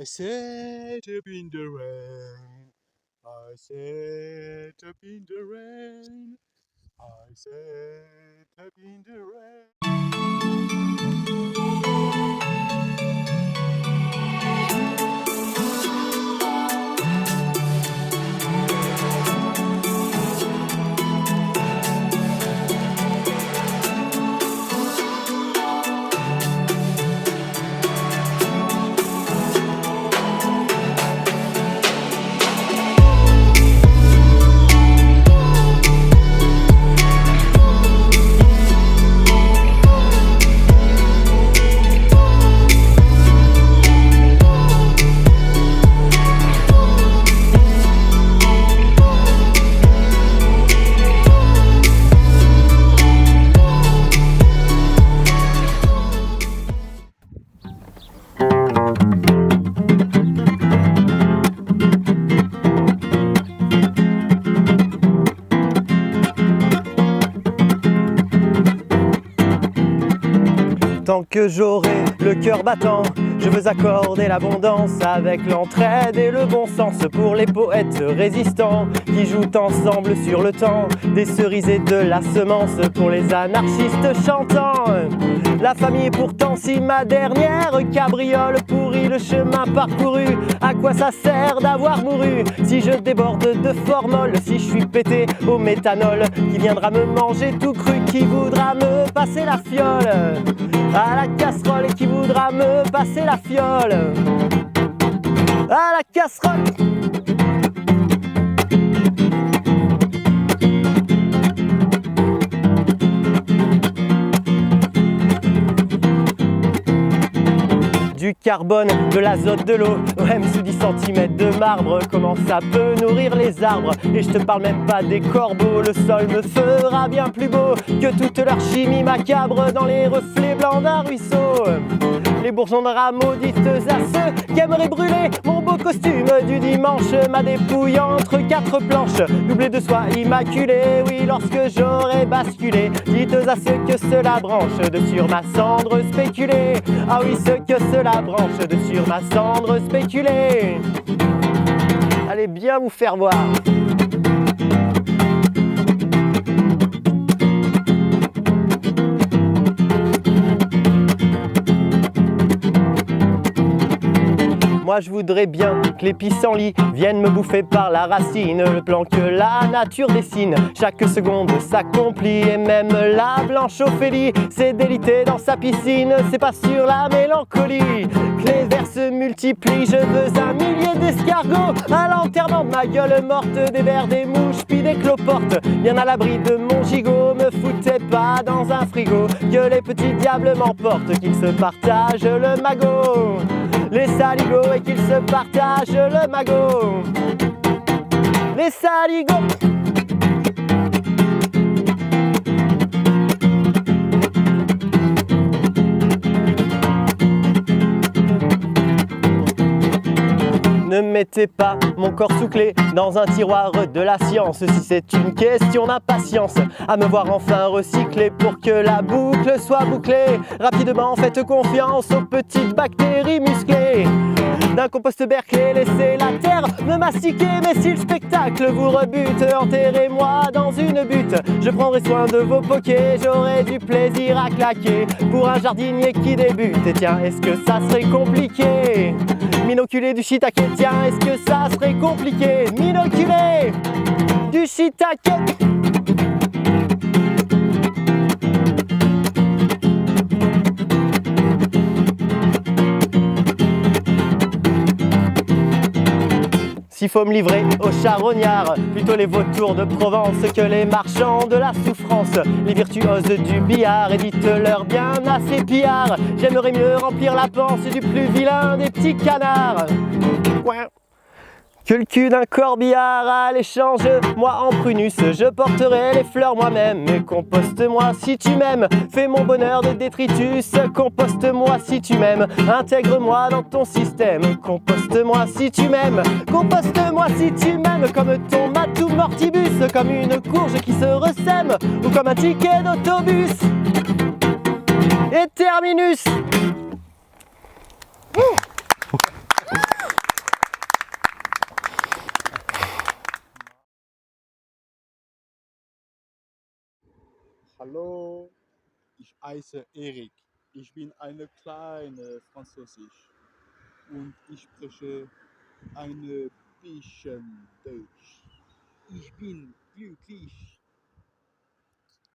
sat up in the rain. I sat up in the rain. I sat up in the rain. Tant que j'aurai le cœur battant, je veux accorder l'abondance avec l'entraide et le bon sens pour les poètes résistants qui jouent ensemble sur le temps, des cerises et de la semence pour les anarchistes chantants. La famille est pourtant si ma dernière cabriole pourrit le chemin parcouru. À quoi ça sert d'avoir mouru si je déborde de formol, si je suis pété au méthanol? Qui viendra me manger tout cru, qui voudra me passer la fiole à la casserole, et qui voudra me passer la fiole à la casserole. Du carbone, de l'azote, de l'eau, même sous 10 cm de marbre, comment ça peut nourrir les arbres? Et je te parle même pas des corbeaux, le sol me fera bien plus beau que toute leur chimie macabre dans les reflets blancs d'un ruisseau. Les bourgeons de rats maudites à ceux qui aimeraient brûler mon beau costume du dimanche, ma dépouille entre 4 planches, doublée de soie immaculée. Oui, lorsque j'aurai basculé, dites à ceux que cela branche de sur ma cendre spéculée. Ah oui, ceux que cela branche de sur ma cendre spéculée. Allez bien vous faire voir. Moi je voudrais bien que les pissenlits viennent me bouffer par la racine, le plan que la nature dessine, chaque seconde s'accomplit. Et même la blanche Ophélie s'est délitée dans sa piscine, c'est pas sur la mélancolie que les vers se multiplient. Je veux un millier d'escargots à l'enterrement de ma gueule morte, des vers, des mouches, puis des cloportes, bien à l'abri de mon gigot. Me foutez pas dans un frigo, que les petits diables m'emportent, qu'ils se partagent le magot, les saligots, et qu'ils se partagent le magot, les saligots. Ne mettez pas mon corps sous clé dans un tiroir de la science, si c'est une question d'impatience à me voir enfin recycler pour que la boucle soit bouclée. Rapidement faites confiance aux petites bactéries musclées d'un compost Berkeley, laissez la terre me mastiquer. Mais si le spectacle vous rebute, enterrez-moi dans une butte, je prendrai soin de vos poquets, j'aurai du plaisir à claquer pour un jardinier qui débute. Et tiens, est-ce que ça serait compliqué? M'inoculer du shiitake, tiens, est-ce que ça serait compliqué? M'inoculer du shiitake. S'il faut me livrer aux charognards, plutôt les vautours de Provence que les marchands de la souffrance, les virtuoses du billard, et dites-leur bien à ces pillards, j'aimerais mieux remplir la panse du plus vilain des petits canards. Ouais. Que le cul d'un corbillard à l'échange, moi en prunus, je porterai les fleurs moi-même. Mais composte-moi si tu m'aimes, fais mon bonheur de détritus. Composte-moi si tu m'aimes, intègre-moi dans ton système. Composte-moi si tu m'aimes, composte-moi si tu m'aimes, comme ton matou mortibus, comme une courge qui se ressème, ou comme un ticket d'autobus. Et terminus. Hallo, ich heiße Erik. Ich bin eine kleine Französisch und ich spreche ein bisschen Deutsch. Ich bin glücklich.